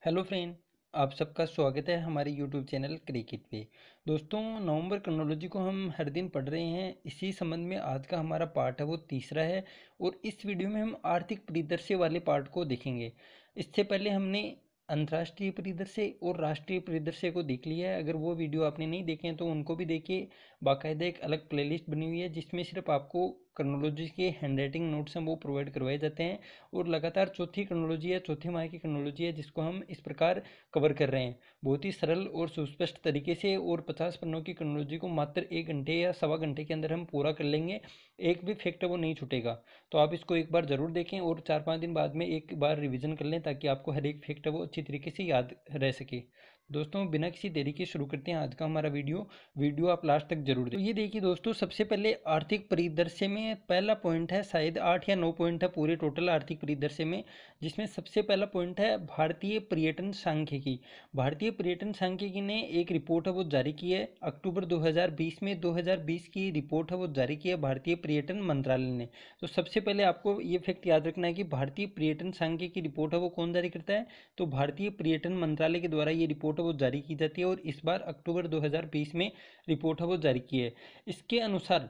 Hello friend. आप सबका स्वागत है हमारे यूट्यूब चैनल क्रिकेट पे। दोस्तों, नवंबर क्रोनोलॉजी को हम हर दिन पढ़ रहे हैं। इसी संबंध में आज का हमारा पार्ट है वो तीसरा है और इस वीडियो में हम आर्थिक परिदृश्य वाले पार्ट को देखेंगे। इससे पहले हमने अंतर्राष्ट्रीय परिदृश्य और राष्ट्रीय परिदृश्य को देख लिया है। अगर वो वीडियो आपने नहीं देखे हैं तो उनको भी देखिए। बाकायदा एक अलग प्लेलिस्ट बनी हुई है जिसमें सिर्फ आपको क्रोनोलॉजी के हैंडराइटिंग नोट्स हैं वो प्रोवाइड करवाए जाते हैं। और लगातार चौथी क्रोनोलॉजी है, चौथे माह की क्रोनोलॉजी है जिसको हम इस प्रकार कवर कर रहे हैं बहुत ही सरल और सुस्पष्ट तरीके से। और 50 पन्नों की क्रोनोलॉजी को मात्र 1 घंटे या सवा घंटे के अंदर हम पूरा कर लेंगे। एक भी फैक्ट वो नहीं छूटेगा। तो आप इसको एक बार ज़रूर देखें और 4-5 दिन बाद में एक बार रिवीजन कर लें ताकि आपको हर एक फैक्ट वो अच्छी तरीके से याद रह सके। दोस्तों, बिना किसी देरी के शुरू करते हैं आज का हमारा वीडियो आप लास्ट तक जरूर देखें। तो ये देखिए दोस्तों, सबसे पहले आर्थिक परिदृश्य में पहला पॉइंट है, शायद 8 या 9 पॉइंट है पूरे टोटल आर्थिक परिदृश्य में, जिसमें सबसे पहला पॉइंट है भारतीय पर्यटन सांख्यिकी। भारतीय पर्यटन सांख्यिकी ने एक रिपोर्ट है वो जारी की है अक्टूबर 2020 में। 2020 की रिपोर्ट है वो जारी की है भारतीय पर्यटन मंत्रालय ने। तो सबसे पहले आपको ये फैक्ट याद रखना है कि भारतीय पर्यटन सांख्यिकी की रिपोर्ट है वो कौन जारी करता है, तो भारतीय पर्यटन मंत्रालय के द्वारा ये रिपोर्ट है वो जारी की जाती है और इस बार अक्टूबर 2020 में रिपोर्ट है वो जारी की है। इसके अनुसार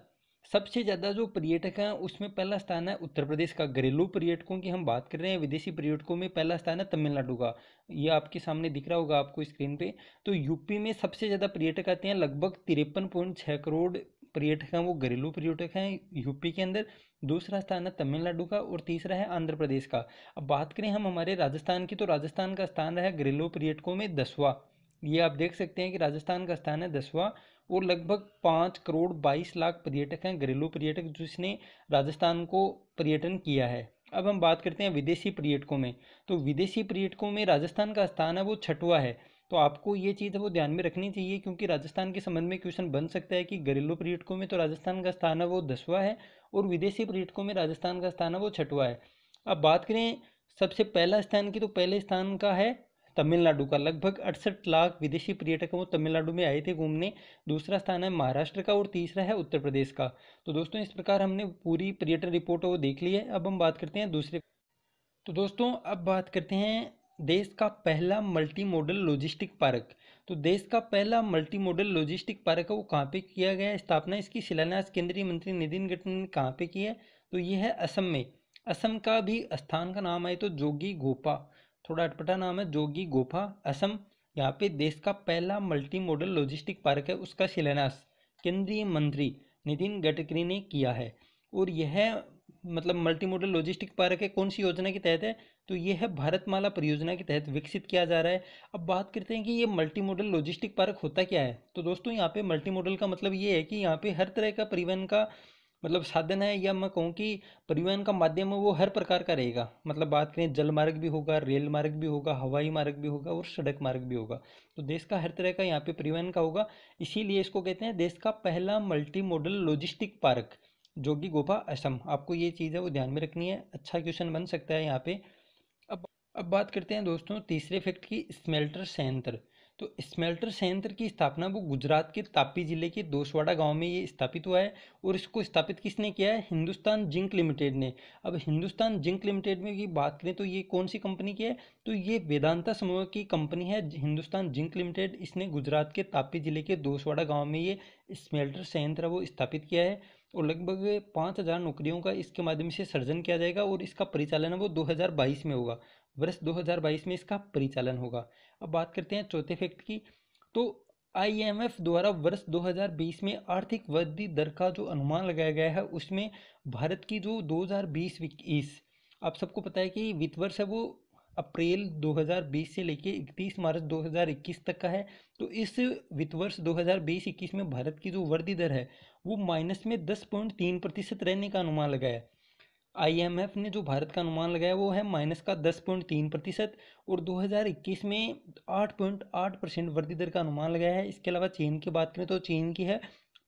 सबसे ज़्यादा जो पर्यटक हैं उसमें पहला स्थान है उत्तर प्रदेश का। घरेलू पर्यटकों की हम बात कर रहे हैं, विदेशी पर्यटकों में पहला स्थान है तमिलनाडु का। ये आपके सामने दिख रहा होगा आपको स्क्रीन पे। तो यूपी में सबसे ज़्यादा पर्यटक आते हैं, लगभग 53.6 करोड़ पर्यटक हैं वो घरेलू पर्यटक हैं यूपी के अंदर। दूसरा स्थान है तमिलनाडु का और तीसरा है आंध्र प्रदेश का। अब बात करें हम हमारे राजस्थान की, तो राजस्थान का स्थान रहा घरेलू पर्यटकों में 10वां। ये आप देख सकते हैं कि राजस्थान का स्थान है 10वां और लगभग 5 करोड़ 22 लाख पर्यटक हैं घरेलू पर्यटक जिसने राजस्थान को पर्यटन किया है। अब हम बात करते हैं विदेशी पर्यटकों में। तो विदेशी पर्यटकों में राजस्थान का स्थान है वो 6वां है। तो आपको ये चीज़ है वो ध्यान में रखनी चाहिए क्योंकि राजस्थान के संबंध में क्वेश्चन बन सकता है कि घरेलू पर्यटकों में तो राजस्थान का स्थान है वो 10वां है और विदेशी पर्यटकों में राजस्थान का स्थान है वो 6वां है। अब बात करें सबसे पहला स्थान की, तो पहले स्थान का है तमिलनाडु का। लगभग 68 लाख विदेशी पर्यटक वो तमिलनाडु में आए थे घूमने। दूसरा स्थान है महाराष्ट्र का और तीसरा है उत्तर प्रदेश का। तो दोस्तों, इस प्रकार हमने पूरी पर्यटन रिपोर्ट वो देख ली है। अब हम बात करते हैं दूसरे। तो दोस्तों, अब बात करते हैं देश का पहला मल्टी मॉडल लॉजिस्टिक पार्क। तो देश का पहला मल्टी मॉडल लॉजिस्टिक पार्क है वो कहाँ पे किया गया है स्थापना, इसकी शिलान्यास केंद्रीय मंत्री नितिन गडकरी ने कहाँ पे की है, तो ये है असम में। असम का भी स्थान का नाम है तो जोगी घोपा, थोड़ा अटपटा नाम है, जोगी घोपा असम। यहाँ पे देश का पहला मल्टी मॉडल लॉजिस्टिक पार्क है, उसका शिलान्यास केंद्रीय मंत्री नितिन गडकरी ने किया है। और यह मतलब मल्टी मॉडल लॉजिस्टिक पार्क है कौन सी योजना के तहत है, तो ये है भारतमाला परियोजना के तहत विकसित किया जा रहा है। अब बात करते हैं कि ये मल्टी मॉडल लॉजिस्टिक पार्क होता क्या है। तो दोस्तों, यहाँ पे मल्टी मॉडल का मतलब ये है कि यहाँ पे हर तरह का परिवहन का मतलब साधन है, या मैं कहूँ कि परिवहन का माध्यम है वो हर प्रकार का रहेगा। मतलब बात करें जल मार्ग भी होगा, रेल मार्ग भी होगा, हवाई मार्ग भी होगा और सड़क मार्ग भी होगा। तो देश का हर तरह का यहाँ पे परिवहन का होगा। इसीलिए इसको कहते हैं देश का पहला मल्टी मॉडल लॉजिस्टिक पार्क, जोगी घोपा असम। आपको ये चीज़ है वो ध्यान में रखनी है, अच्छा क्वेश्चन बन सकता है यहाँ पे। अब अब बात करते हैं दोस्तों तीसरे फैक्ट की, स्मेल्टर संयंत्र। तो स्मेल्टर संयंत्र की स्थापना वो गुजरात के तापी जिले के दोसवाड़ा गांव में ये स्थापित हुआ है। और इसको स्थापित किसने किया है, हिंदुस्तान जिंक लिमिटेड ने। अब हिंदुस्तान जिंक लिमिटेड में की बात करें तो ये कौन सी कंपनी की है, तो ये वेदांता समूह की कंपनी है हिंदुस्तान जिंक लिमिटेड। इसने गुजरात के तापी जिले के दोसवाड़ा गाँव में ये स्मेल्टर संयंत्र वो स्थापित किया है। और लगभग 5,000 नौकरियों का इसके माध्यम से सृजन किया जाएगा और इसका परिचालन है वो 2022 में होगा। वर्ष 2022 में इसका परिचालन होगा। अब बात करते हैं चौथे फैक्ट की। तो आईएमएफ द्वारा वर्ष 2020 में आर्थिक वृद्धि दर का जो अनुमान लगाया गया है उसमें भारत की जो 2020-21, आप सबको पता है कि वित्त वर्ष है वो अप्रैल 2020 से लेके 31 मार्च 2021 तक का है। तो इस वित्त वर्ष 2020-21 में भारत की जो वृद्धि दर है वो माइनस में 10.3% रहने का अनुमान लगाया है। आईएमएफ ने जो भारत का अनुमान लगाया वो है माइनस का 10.3%। और 2021 में 8.8% वृद्धि दर का अनुमान लगाया है। इसके अलावा चीन की बात करें तो चीन की है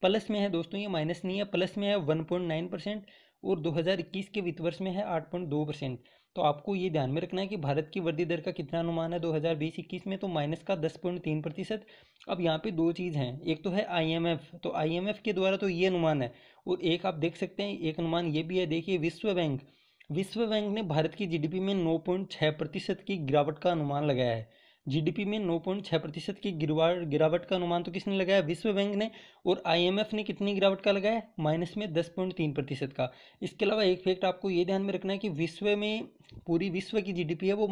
प्लस में है दोस्तों, ये माइनस नहीं है, प्लस में है 1.9%। और 2021 के वित्त वर्ष में है 8.2%। तो आपको ये ध्यान में रखना है कि भारत की वृद्धि दर का कितना अनुमान है 2020-21 में, तो माइनस का 10.3%। अब यहाँ पे दो चीज़ हैं, एक तो है आईएमएफ, तो आईएमएफ के द्वारा तो ये अनुमान है। और एक आप देख सकते हैं एक अनुमान ये भी है, देखिए विश्व बैंक। विश्व बैंक ने भारत की जीडीपी में 9.6% की गिरावट का अनुमान लगाया है। जीडीपी में 9.6% की गिरावट का अनुमान तो किसने लगाया? विश्व बैंक ने। और आईएमएफ ने कितनी गिरावट का लगाया? माइनस में 10.3% का। इसके अलावा एक फैक्ट आपको ये ध्यान में रखना है कि विश्व में, पूरी विश्व की जीडीपी है वो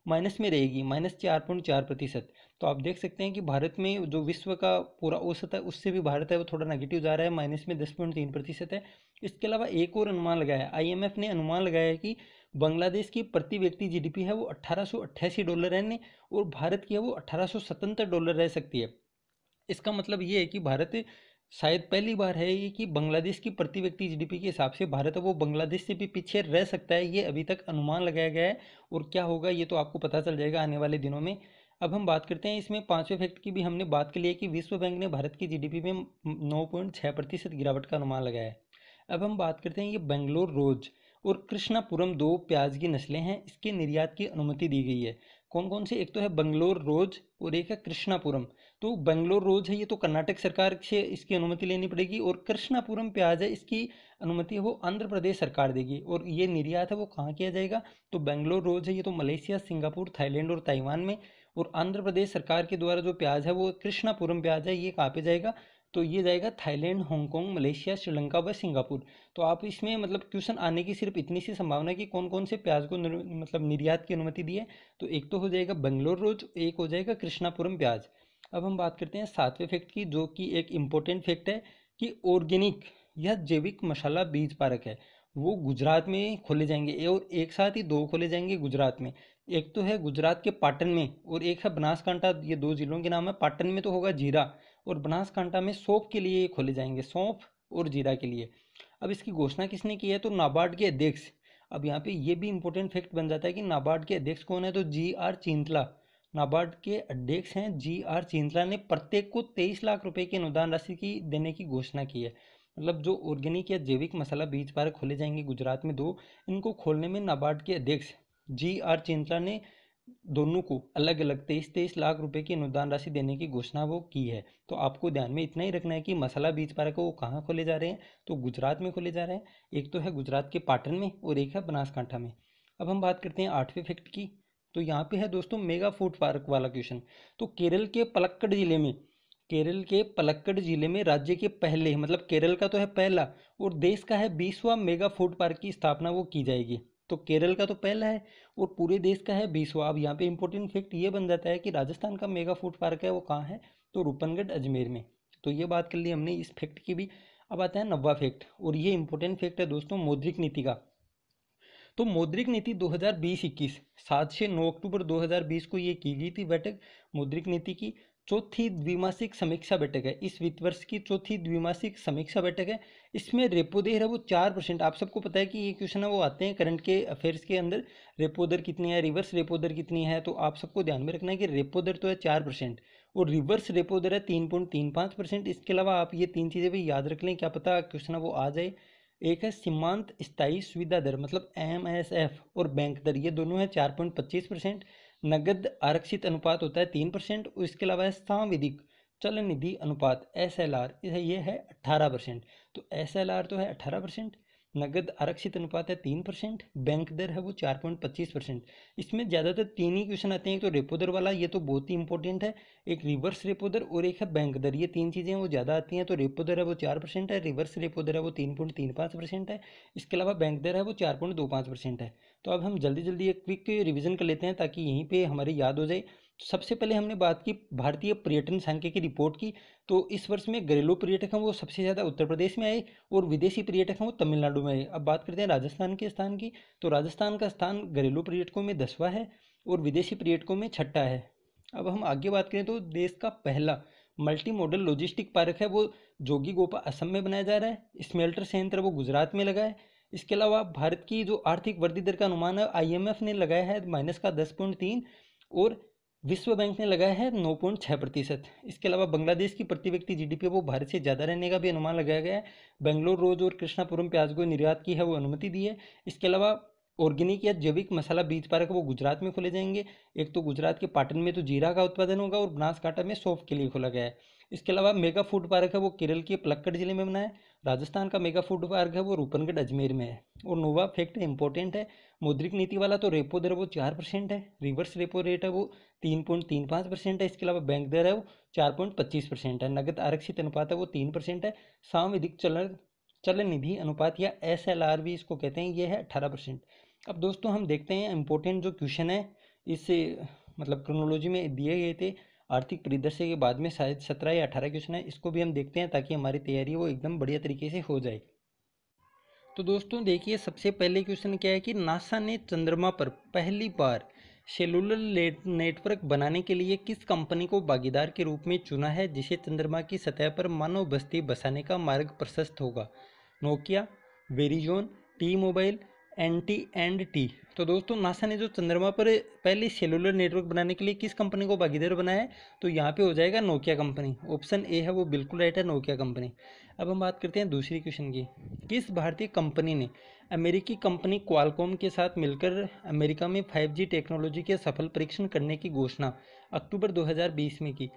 माइनस में रहेगी, -4.4%। तो आप देख सकते हैं कि भारत में जो विश्व का पूरा औसत है उससे भी भारत है वो थोड़ा नेगेटिव जा रहा है, माइनस में 10.3% है। इसके अलावा एक और अनुमान लगाया है, आईएमएफ ने अनुमान लगाया है कि बांग्लादेश की प्रति व्यक्ति जीडीपी है वो $1888 रहने, और भारत की है वो $1877 रह सकती है। इसका मतलब ये है कि भारत शायद पहली बार है ये कि बांग्लादेश की प्रति व्यक्ति जीडीपी के हिसाब से भारत है वो बांग्लादेश से भी पीछे रह सकता है। ये अभी तक अनुमान लगाया गया है, और क्या होगा ये तो आपको पता चल जाएगा आने वाले दिनों में। अब हम बात करते हैं इसमें पांचवें फैक्ट की भी। हमने बात कर ली है कि विश्व बैंक ने भारत की जीडीपी में 9.6% गिरावट का अनुमान लगाया है। अब हम बात करते हैं, ये बेंगलोर रोज और कृष्णापुरम दो प्याज की नस्लें हैं, इसके निर्यात की अनुमति दी गई है। कौन कौन से? एक तो है बेंगलोर रोज और एक है कृष्णापुरम। तो बेंगलोर रोज है ये तो कर्नाटक सरकार से इसकी अनुमति लेनी पड़ेगी, और कृष्णापुरम प्याज है इसकी अनुमति है वो आंध्र प्रदेश सरकार देगी। और ये निर्यात है वो कहाँ किया जाएगा? तो बेंगलोर रोज है ये तो मलेशिया, सिंगापुर, थाईलैंड और ताइवान में। और आंध्र प्रदेश सरकार के द्वारा जो प्याज है वो कृष्णापुरम प्याज है ये कहाँ पे जाएगा? तो ये जाएगा थाईलैंड, हांगकांग, मलेशिया, श्रीलंका व सिंगापुर। तो आप इसमें मतलब क्वेश्चन आने की सिर्फ इतनी सी संभावना है कि कौन कौन से प्याज को मतलब निर्यात की अनुमति दी है। तो एक तो हो जाएगा बेंगलोर रोज, एक हो जाएगा कृष्णापुरम प्याज। अब हम बात करते हैं सातवें फैक्ट की, जो कि एक इम्पोर्टेंट फैक्ट है कि ऑर्गेनिक या जैविक मसाला बीज पार्क है वो गुजरात में खोले जाएंगे, और एक साथ ही दो खोले जाएंगे गुजरात में। एक तो है गुजरात के पाटन में, और एक है बनासकांठा। ये दो जिलों के नाम है। पाटन में तो होगा जीरा, और बनासकांठा में सौंफ के लिए ये खोले जाएंगे, सौंफ और जीरा के लिए। अब इसकी घोषणा किसने की है? तो नाबार्ड के अध्यक्ष। अब यहाँ पे ये भी इंपॉर्टेंट फैक्ट बन जाता है कि नाबार्ड के अध्यक्ष कौन है? तो GR चिंतला नाबार्ड के अध्यक्ष हैं। GR चिंतला ने प्रत्येक को 23 लाख रुपए की अनुदान राशि की देने की घोषणा की है। मतलब जो ऑर्गेनिक या जैविक मसाला बीज पार्क खोले जाएंगे गुजरात में दो, इनको खोलने में नाबार्ड के अध्यक्ष GR चिंतला ने दोनों को अलग अलग 23-23 लाख रुपए की अनुदान राशि देने की घोषणा वो की है। तो आपको ध्यान में इतना ही रखना है कि मसाला बीज पार्क वो कहाँ खोले जा रहे हैं? तो गुजरात में खोले जा रहे हैं। एक तो है गुजरात के पाटन में और एक है बनासकांठा में। अब हम बात करते हैं आठवें फैक्ट की। तो यहाँ पे है दोस्तों मेगा फूड पार्क वाला क्वेश्चन। तो केरल के पलक्कड़ जिले में राज्य के पहले, मतलब केरल का तो है पहला और देश का है 20वां मेगा फूड पार्क की स्थापना वो की जाएगी। तो केरल का तो पहला है और पूरे देश का है 20वां। अब यहाँ पे इंपॉर्टेंट फैक्ट ये बन जाता है कि राजस्थान का मेगा फूड पार्क है वो कहाँ है? तो रूपनगढ़ अजमेर में। तो ये बात कर ली हमने इस फैक्ट की भी। अब आता है 9वां फैक्ट, और ये इंपॉर्टेंट फैक्ट है दोस्तों मौद्रिक नीति का। तो मौद्रिक नीति 2020-21, 7 से 9 अक्टूबर 2020 को ये की गई थी बैठक। मौद्रिक नीति की चौथी द्विमासिक समीक्षा बैठक है, इस वित्त वर्ष की चौथी द्विमासिक समीक्षा बैठक है। इसमें रेपो दर है वो 4%। आप सबको पता है कि ये क्वेश्चन है वो आते हैं करंट के अफेयर्स के अंदर। रेपो दर कितनी है, रिवर्स रेपो दर कितनी है? तो आप सबको ध्यान में रखना है कि रेपो दर तो है 4% और रिवर्स रेपो दर है 3.35%। इसके अलावा आप ये तीन चीज़ें भी याद रख लें, क्या पता क्वेश्चन है वो आ जाए। एक है सीमांत स्थायी सुविधा दर, मतलब MSF, और बैंक दर, ये दोनों है 4.25%। नगद आरक्षित अनुपात होता है 3%। और इसके अलावा है सांविधिक चलन निधि अनुपात SLR, ये है 18%। तो SLR तो है 18%, नगद आरक्षित अनुपात है 3%, बैंक दर है वो 4.25%। इसमें ज़्यादातर तीन ही क्वेश्चन आते हैं। एक तो रेपो दर वाला, ये तो बहुत ही इंपॉर्टेंट है, एक रिवर्स रेपो दर और एक है बैंक दर। ये तीन चीज़ें वो ज़्यादा आती हैं। तो रेपो दर है वो 4% है, रिवर्स रेपो दर है वो 3.35% है, इसके अलावा बैंक दर है वो 4.25% है। तो अब हम जल्दी जल्दी एक क्विक रिवीजन कर लेते हैं ताकि यहीं पे हमारे याद हो जाए। तो सबसे पहले हमने बात की भारतीय पर्यटन सांख्यिकी की रिपोर्ट की। तो इस वर्ष में घरेलू पर्यटक हैं वो सबसे ज़्यादा उत्तर प्रदेश में आए और विदेशी पर्यटक हैं वो तमिलनाडु में आए। अब बात करते हैं राजस्थान के स्थान की। तो राजस्थान का स्थान घरेलू पर्यटकों में 10वां है और विदेशी पर्यटकों में 6ठा है। अब हम आगे बात करें तो देश का पहला मल्टी मॉडल लॉजिस्टिक पार्क है वो जोगीघोपा असम में बनाया जा रहा है। स्मेल्टर संयंत्र वो गुजरात में लगा है। इसके अलावा भारत की जो आर्थिक वृद्धि दर का अनुमान है IMF ने लगाया है माइनस का 10.3 और विश्व बैंक ने लगाया है 9.6%। इसके अलावा बांग्लादेश की प्रति व्यक्ति जीडीपी वो भारत से ज़्यादा रहने का भी अनुमान लगाया गया है। बेंगलोर रोज और कृष्णापुरम प्याज को निर्यात की है वो अनुमति दी है। इसके अलावा ऑर्गेनिक या जैविक मसाला बीज पार्क वो गुजरात में खोले जाएंगे। एक तो गुजरात के पाटन में तो जीरा का उत्पादन होगा और बनासकांठा में सौंफ के लिए खोला गया है। इसके अलावा मेगा फूड पार्क है वो केरल के पलक्कड़ जिले में बना है। राजस्थान का मेगा फूड पार्क है वो रूपनगढ़ अजमेर में है। और नोवा फैक्ट इंपॉर्टेंट है, मौद्रिक नीति वाला तो रेपो दर वो 4% है, रिवर्स रेपो रेट है वो 3.35% है, इसके अलावा बैंक दर है वो 4.25% है, नगद आरक्षित अनुपात है वो 3% है, सामविधिक चलन निधि अनुपात या SLR भी इसको कहते हैं, ये है 18%। अब दोस्तों हम देखते हैं इंपॉर्टेंट जो क्वेश्चन है इस मतलब क्रोनोलॉजी में दिए गए थे आर्थिक परिदृश्य के बाद में, शायद 17 या 18 क्वेश्चन है, इसको भी हम देखते हैं ताकि हमारी तैयारी वो एकदम बढ़िया तरीके से हो जाए। तो दोस्तों देखिए सबसे पहले क्वेश्चन क्या है कि नासा ने चंद्रमा पर पहली बार सेलुलर नेटवर्क बनाने के लिए किस कंपनी को भागीदार के रूप में चुना है, जिसे चंद्रमा की सतह पर मानव बस्ती बसाने का मार्ग प्रशस्त होगा? Nokia, Verizon, T mobile, NT&T। तो दोस्तों नासा ने जो चंद्रमा पर पहले सेलुलर नेटवर्क बनाने के लिए किस कंपनी को भागीदार बनाया है, तो यहाँ पे हो जाएगा नोकिया कंपनी। ऑप्शन ए है वो बिल्कुल राइट है, नोकिया कंपनी। अब हम बात करते हैं दूसरी क्वेश्चन की। किस भारतीय कंपनी ने अमेरिकी कंपनी क्वालकॉम के साथ मिलकर अमेरिका में 5G टेक्नोलॉजी के सफल परीक्षण करने की घोषणा अक्टूबर 2020 में की?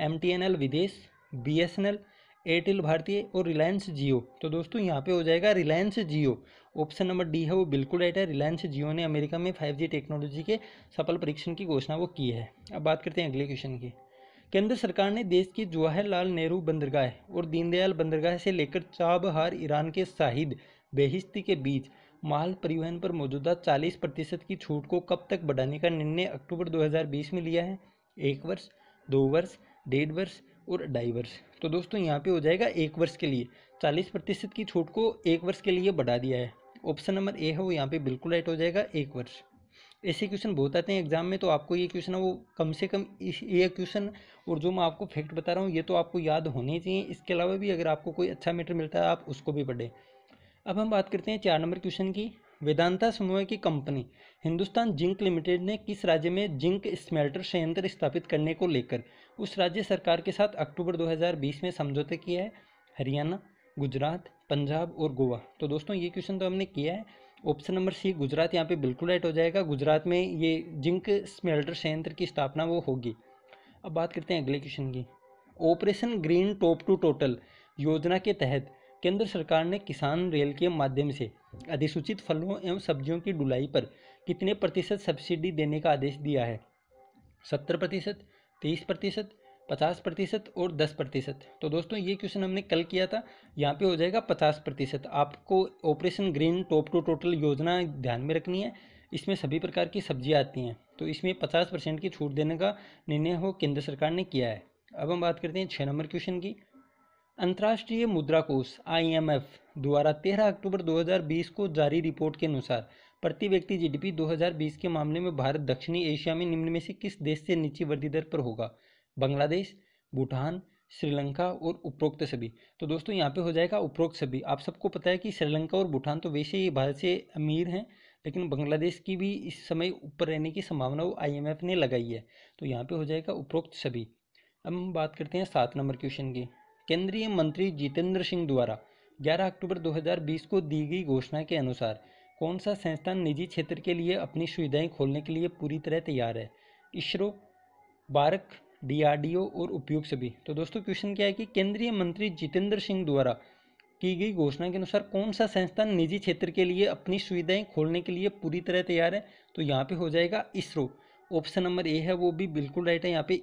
MTNL विदेश, BSNL, एयरटेल भारतीय और रिलायंस जियो। तो दोस्तों यहाँ पे हो जाएगा रिलायंस जियो। ऑप्शन नंबर डी है वो बिल्कुल राइट है, रिलायंस जियो ने अमेरिका में 5G टेक्नोलॉजी के सफल परीक्षण की घोषणा वो की है। अब बात करते हैं अगले क्वेश्चन की। केंद्र सरकार ने देश की जवाहरलाल नेहरू बंदरगाह और दीनदयाल बंदरगाह से लेकर चाबहार ईरान के शाहिद बेहिश्ती के बीच माल परिवहन पर मौजूदा 40% की छूट को कब तक बढ़ाने का निर्णय अक्टूबर 2020 में लिया है? 1 वर्ष, 2 वर्ष, 1.5 वर्ष और 2.5 वर्ष। तो दोस्तों यहाँ पे हो जाएगा 1 वर्ष के लिए, 40% की छूट को 1 वर्ष के लिए बढ़ा दिया है। ऑप्शन नंबर ए है वो यहाँ पे बिल्कुल राइट हो जाएगा, 1 वर्ष। ऐसे क्वेश्चन बहुत आते हैं एग्जाम में, तो आपको ये क्वेश्चन है वो कम से कम ये क्वेश्चन और जो मैं आपको फैक्ट बता रहा हूँ ये तो आपको याद होने चाहिए। इसके अलावा भी अगर आपको कोई अच्छा मैटर मिलता है आप उसको भी पढ़ें। अब हम बात करते हैं 4 नंबर क्वेश्चन की। वेदांता समूह की कंपनी हिंदुस्तान जिंक लिमिटेड ने किस राज्य में जिंक स्मेल्टर संयंत्र स्थापित करने को लेकर उस राज्य सरकार के साथ अक्टूबर 2020 में समझौता किया है? हरियाणा, गुजरात, पंजाब और गोवा। तो दोस्तों ये क्वेश्चन तो हमने किया है। ऑप्शन नंबर सी गुजरात यहाँ पे बिल्कुल राइट हो जाएगा, गुजरात में ये जिंक स्मेल्टर संयंत्र की स्थापना वो होगी। अब बात करते हैं अगले क्वेश्चन की। Operation green top to total योजना के तहत केंद्र सरकार ने किसान रेल के माध्यम से अधिसूचित फलों एवं सब्जियों की ढुलाई पर कितने प्रतिशत सब्सिडी देने का आदेश दिया है? 70%, 30%, 50% और 10%। तो दोस्तों ये क्वेश्चन हमने कल किया था, यहाँ पे हो जाएगा 50%। आपको operation green top to total योजना ध्यान में रखनी है, इसमें सभी प्रकार की सब्जियाँ आती हैं, तो इसमें 50% की छूट देने का निर्णय हो केंद्र सरकार ने किया है। अब हम बात करते हैं 6 नंबर क्वेश्चन की। अंतर्राष्ट्रीय मुद्रा कोष IMF द्वारा 13 अक्टूबर 2020 को जारी रिपोर्ट के अनुसार प्रति व्यक्ति GDP 2020 के मामले में भारत दक्षिणी एशिया में निम्न में से किस देश से नीची वृद्धि दर पर होगा? बांग्लादेश, भूटान, श्रीलंका और उपरोक्त सभी। तो दोस्तों यहाँ पे हो जाएगा उपरोक्त सभी। आप सबको पता है कि श्रीलंका और भूटान तो वैसे ही भारत से अमीर हैं, लेकिन बांग्लादेश की भी इस समय ऊपर रहने की संभावना वो IMF ने लगाई है, तो यहाँ पे हो जाएगा उपरोक्त सभी। अब हम बात करते हैं 7 नंबर क्वेश्चन की। केंद्रीय मंत्री जितेंद्र सिंह द्वारा 11 अक्टूबर 2020 को दी गई घोषणा के अनुसार कौन सा संस्थान निजी क्षेत्र के लिए अपनी सुविधाएं खोलने के लिए पूरी तरह तैयार है? इसरो, बारक, DRDO और उपयोग सभी। तो दोस्तों क्वेश्चन क्या है कि केंद्रीय मंत्री जितेंद्र सिंह द्वारा की गई घोषणा के अनुसार कौन सा संस्थान निजी क्षेत्र के लिए अपनी सुविधाएं खोलने के लिए पूरी तरह तैयार है? तो यहाँ पे हो जाएगा इसरो। ऑप्शन नंबर ए है वो भी बिल्कुल राइट है, यहाँ पे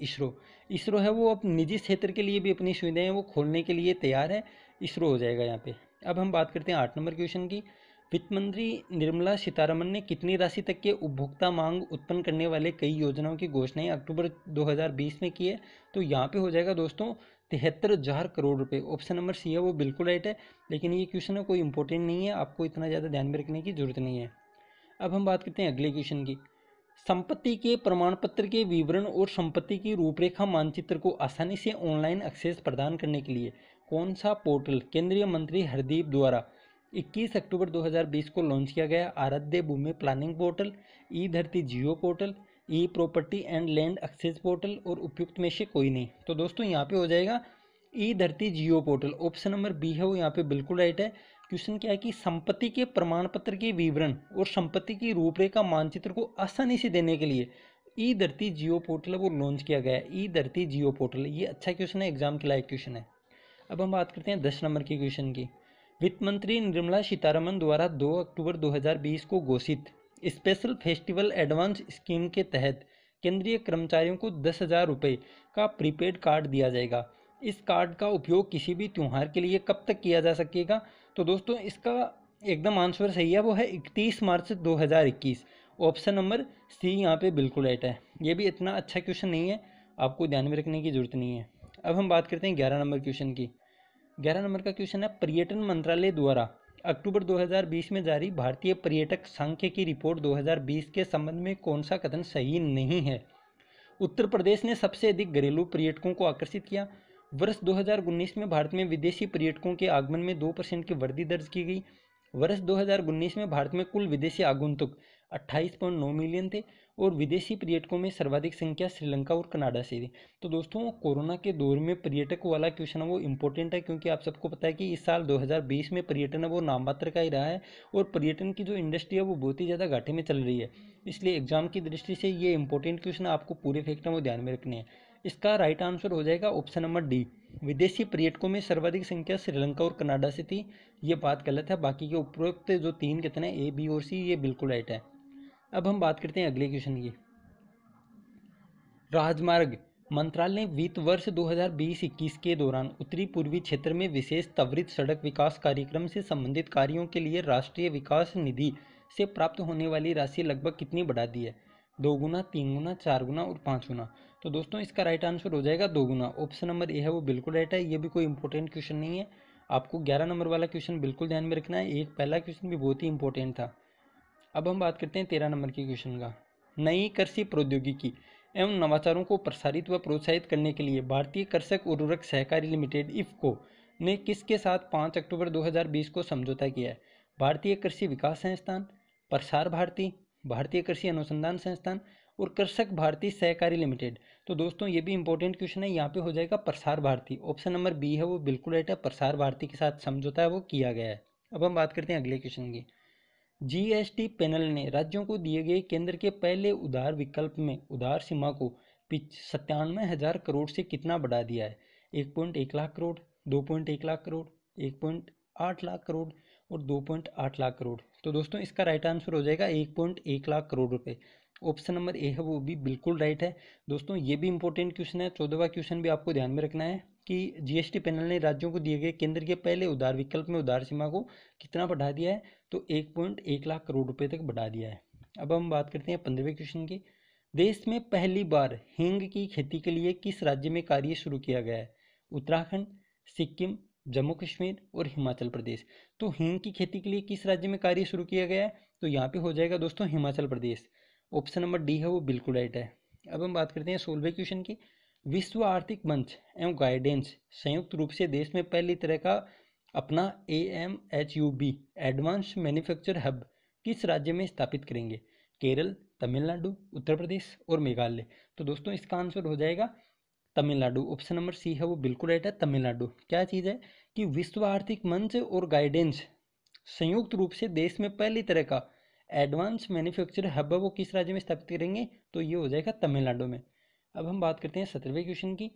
इसरो है वो अब निजी क्षेत्र के लिए भी अपनी सुविधाएं वो खोलने के लिए तैयार है, इसरो हो जाएगा यहाँ पे। अब हम बात करते हैं 8 नंबर क्वेश्चन की। वित्त मंत्री निर्मला सीतारमण ने कितनी राशि तक के उपभोक्ता मांग उत्पन्न करने वाले कई योजनाओं की घोषणाएं अक्टूबर 2020 में की है? तो यहाँ पे हो जाएगा दोस्तों 73,000 करोड़ रुपए। ऑप्शन नंबर सी है वो बिल्कुल राइट है, लेकिन ये क्वेश्चन है कोई इंपॉर्टेंट नहीं है, आपको इतना ज़्यादा ध्यान में रखने की जरूरत नहीं है। अब हम बात करते हैं अगले क्वेश्चन की। संपत्ति के प्रमाण पत्र के विवरण और संपत्ति की रूपरेखा मानचित्र को आसानी से ऑनलाइन एक्सेस प्रदान करने के लिए कौन सा पोर्टल केंद्रीय मंत्री हरदीप द्वारा 21 अक्टूबर 2020 को लॉन्च किया गया? आराध्य भूमि planning portal, e Dharti geo portal, e property and land access portal और उपयुक्त में से कोई नहीं। तो दोस्तों यहाँ पे हो जाएगा e Dharti geo portal. Option number B है वो यहाँ पे बिल्कुल राइट है। क्वेश्चन क्या है कि संपत्ति के प्रमाण पत्र के विवरण और संपत्ति की रूपरेखा मानचित्र को आसानी से देने के लिए ई धरती जियो पोर्टल वो लॉन्च किया गया है, ई धरती जियो पोर्टल। ये अच्छा क्वेश्चन है, एग्जाम के लायक क्वेश्चन है। अब हम बात करते हैं 10 नंबर के क्वेश्चन की। वित्त मंत्री निर्मला सीतारमण द्वारा 2 अक्टूबर 2020 को घोषित स्पेशल फेस्टिवल एडवांस स्कीम के तहत केंद्रीय कर्मचारियों को 10,000 रुपये का प्रीपेड कार्ड दिया जाएगा। इस कार्ड का उपयोग किसी भी त्यौहार के लिए कब तक किया जा सकेगा? तो दोस्तों इसका एकदम आंसर सही है, वो है 31 मार्च 2021। ऑप्शन नंबर सी यहाँ पे बिल्कुल राइट है। ये भी इतना अच्छा क्वेश्चन नहीं है, आपको ध्यान में रखने की जरूरत नहीं है। अब हम बात करते हैं 11 नंबर क्वेश्चन की। 11 नंबर का क्वेश्चन है, पर्यटन मंत्रालय द्वारा अक्टूबर 2020 में जारी भारतीय पर्यटक सांख्यिकी रिपोर्ट 2020 के संबंध में कौन सा कथन सही नहीं है? उत्तर प्रदेश ने सबसे अधिक घरेलू पर्यटकों को आकर्षित किया। वर्ष 2019 में भारत में विदेशी पर्यटकों के आगमन में 2% की वृद्धि दर्ज की गई। वर्ष 2019 में भारत में कुल विदेशी आगंतुक 28.9 मिलियन थे और विदेशी पर्यटकों में सर्वाधिक संख्या श्रीलंका और कनाडा से थी। तो दोस्तों कोरोना के दौर में पर्यटक वाला क्वेश्चन है वो इम्पोर्टेंट है, क्योंकि आप सबको पता है कि इस साल 2020 में पर्यटन है वो नाम मात्र का ही रहा है और पर्यटन की जो इंडस्ट्री है वो बहुत ही ज़्यादा घाटे में चल रही है। इसलिए एग्जाम की दृष्टि से ये इंपॉर्टेंट क्वेश्चन आपको पूरे फैक्ट है वो ध्यान में रखने हैं। इसका राइट आंसर हो जाएगा ऑप्शन नंबर डी। विदेशी पर्यटकों में सर्वाधिक संख्या श्रीलंका और कनाडा से थी। ये बात गलत है, बाकी के उपरोक्त जो 3 कथन है ए, बी और सी ये बिल्कुल राइट है। अब हम बात करते हैं अगले क्वेश्चन की। राजमार्ग मंत्रालय ने वित्त वर्ष 2020-21 के दौरान उत्तरी पूर्वी क्षेत्र में विशेष त्वरित सड़क विकास कार्यक्रम से संबंधित कार्यों के लिए राष्ट्रीय विकास निधि से प्राप्त होने वाली राशि लगभग कितनी बढ़ा दी है? 2 गुना, 3 गुना, 4 गुना और 5 गुना। तो दोस्तों इसका राइट आंसर हो जाएगा 2 गुना। ऑप्शन नंबर ए है वो बिल्कुल राइट है। ये भी कोई इंपॉर्टेंट क्वेश्चन नहीं है, आपको 11 नंबर वाला क्वेश्चन बिल्कुल ध्यान में रखना है। एक पहला क्वेश्चन भी बहुत ही इंपॉर्टेंट था। अब हम बात करते हैं 13 नंबर के क्वेश्चन का। नई कृषि प्रौद्योगिकी एवं नवाचारों को प्रसारित व प्रोत्साहित करने के लिए भारतीय कृषक उर्वरक सहकारी लिमिटेड इफ्को ने किसके साथ 5 अक्टूबर 2020 को समझौता किया है? भारतीय कृषि विकास संस्थान, प्रसार भारती, भारतीय कृषि अनुसंधान संस्थान और कृषक भारती सहकारी लिमिटेड। तो दोस्तों ये भी इंपॉर्टेंट क्वेश्चन है, यहाँ पे हो जाएगा Prasar Bharati. Option number B है वो बिल्कुल राइट है, प्रसार भारती के साथ समझौता है वो किया गया है। अब हम बात करते हैं अगले क्वेश्चन की। जीएसटी पैनल ने राज्यों को दिए गए केंद्र के पहले उधार विकल्प में उधार सीमा को 97,000 करोड़ से कितना बढ़ा दिया है? 1.1 लाख करोड़, 2.1 लाख करोड़, 1.8 लाख करोड़ और 2.8 लाख करोड़। तो दोस्तों इसका राइट आंसर हो जाएगा 1.1 लाख करोड़ रुपए। ऑप्शन नंबर ए है वो भी बिल्कुल राइट है। दोस्तों ये भी इंपॉर्टेंट क्वेश्चन है, 14वां क्वेश्चन भी आपको ध्यान में रखना है कि जीएसटी पैनल ने राज्यों को दिए गए केंद्र के पहले उधार विकल्प में उधार सीमा को कितना बढ़ा दिया है? तो 1.1 लाख करोड़ रुपए तक बढ़ा दिया है। अब हम बात करते हैं 15वें क्वेश्चन की। देश में पहली बार हींग की खेती के लिए किस राज्य में कार्य शुरू किया गया है? उत्तराखंड, सिक्किम, जम्मू कश्मीर और हिमाचल प्रदेश। तो हींग की खेती के लिए किस राज्य में कार्य शुरू किया गया है? तो यहाँ पे हो जाएगा दोस्तों Himachal Pradesh. Option number D है वो बिल्कुल राइट है। अब हम बात करते हैं 16वें क्वेश्चन की। विश्व आर्थिक मंच एवं गाइडेंस संयुक्त रूप से देश में पहली तरह का अपना AMHUB एडवांस मैन्युफैक्चर हब किस राज्य में स्थापित करेंगे? केरल, तमिलनाडु, उत्तर प्रदेश और मेघालय। तो दोस्तों इसका आंसर हो जाएगा तमिलनाडु। ऑप्शन नंबर सी है वो बिल्कुल राइट है, तमिलनाडु। क्या चीज़ है कि विश्व आर्थिक मंच और गाइडेंस संयुक्त रूप से देश में पहली तरह का एडवांस मैन्युफैक्चर हब वो किस राज्य में स्थापित करेंगे? तो ये हो जाएगा तमिलनाडु में। अब हम बात करते हैं 17वें क्वेश्चन की।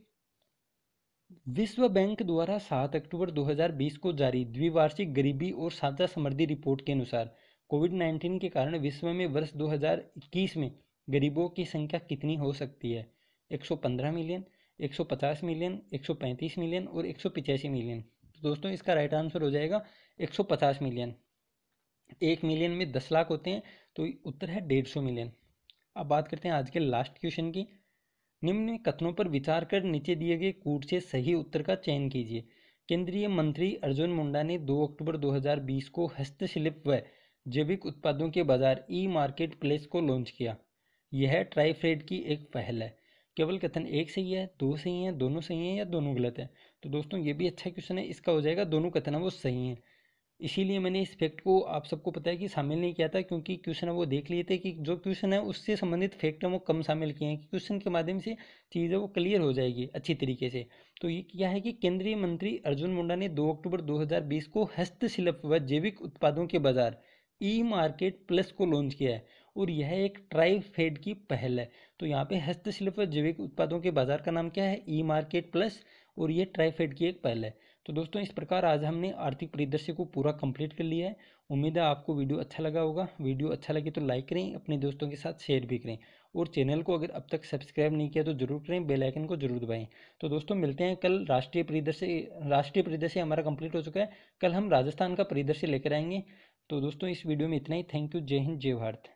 विश्व बैंक द्वारा 7 अक्टूबर 2020 को जारी द्विवार्षिक गरीबी और साझा समृद्धि रिपोर्ट के अनुसार कोविड-19 के कारण विश्व में वर्ष 2021 में गरीबों की संख्या कितनी हो सकती है? 115 मिलियन, 150 मिलियन, 135 मिलियन और 185 मिलियन। तो दोस्तों इसका राइट आंसर हो जाएगा 150 मिलियन। 1 मिलियन में 10 लाख होते हैं, तो उत्तर है 150 मिलियन। अब बात करते हैं आज के लास्ट क्वेश्चन की। निम्न कथनों पर विचार कर नीचे दिए गए कूट से सही उत्तर का चयन कीजिए। केंद्रीय मंत्री अर्जुन मुंडा ने 2 अक्टूबर 2020 को हस्तशिल्प व जैविक उत्पादों के बाजार ई मार्केट प्लेस को लॉन्च किया। यह ट्राईफेड की एक पहल है। केवल कथन एक सही है, दो सही है, दोनों सही है या दोनों गलत है? तो दोस्तों ये भी अच्छा क्वेश्चन है, इसका हो जाएगा दोनों कथन है वो सही है। इसीलिए मैंने इस फैक्ट को आप सबको पता है कि शामिल नहीं किया था, क्योंकि क्वेश्चन है वो देख लिए थे कि जो क्वेश्चन है उससे संबंधित फैक्ट है वो कम शामिल किए हैं कि क्वेश्चन के माध्यम से चीज़ें वो क्लियर हो जाएगी अच्छी तरीके से। तो ये क्या है कि केंद्रीय मंत्री अर्जुन मुंडा ने 2 अक्टूबर 2020 को हस्तशिल्प व जैविक उत्पादों के बाजार ई मार्केट प्लस को लॉन्च किया है और यह एक ट्राईफेड की पहल है। तो यहाँ पे हस्तशिल्प व जैविक उत्पादों के बाजार का नाम क्या है? ई मार्केट प्लस, और ये ट्राईफेड की एक पहल है। तो दोस्तों इस प्रकार आज हमने आर्थिक परिदृश्य को पूरा कंप्लीट कर लिया है। उम्मीद है आपको वीडियो अच्छा लगा होगा। वीडियो अच्छा लगे तो लाइक करें, अपने दोस्तों के साथ शेयर भी करें, और चैनल को अगर अब तक सब्सक्राइब नहीं किया तो जरूर करें, बेल आइकन को जरूर दबाएं। तो दोस्तों मिलते हैं कल। राष्ट्रीय परिदृश्य हमारा कंप्लीट हो चुका है। कल हम राजस्थान का परिदृश्य लेकर आएंगे। तो दोस्तों इस वीडियो में इतना ही। Thank you. जय हिंद, जय भारत।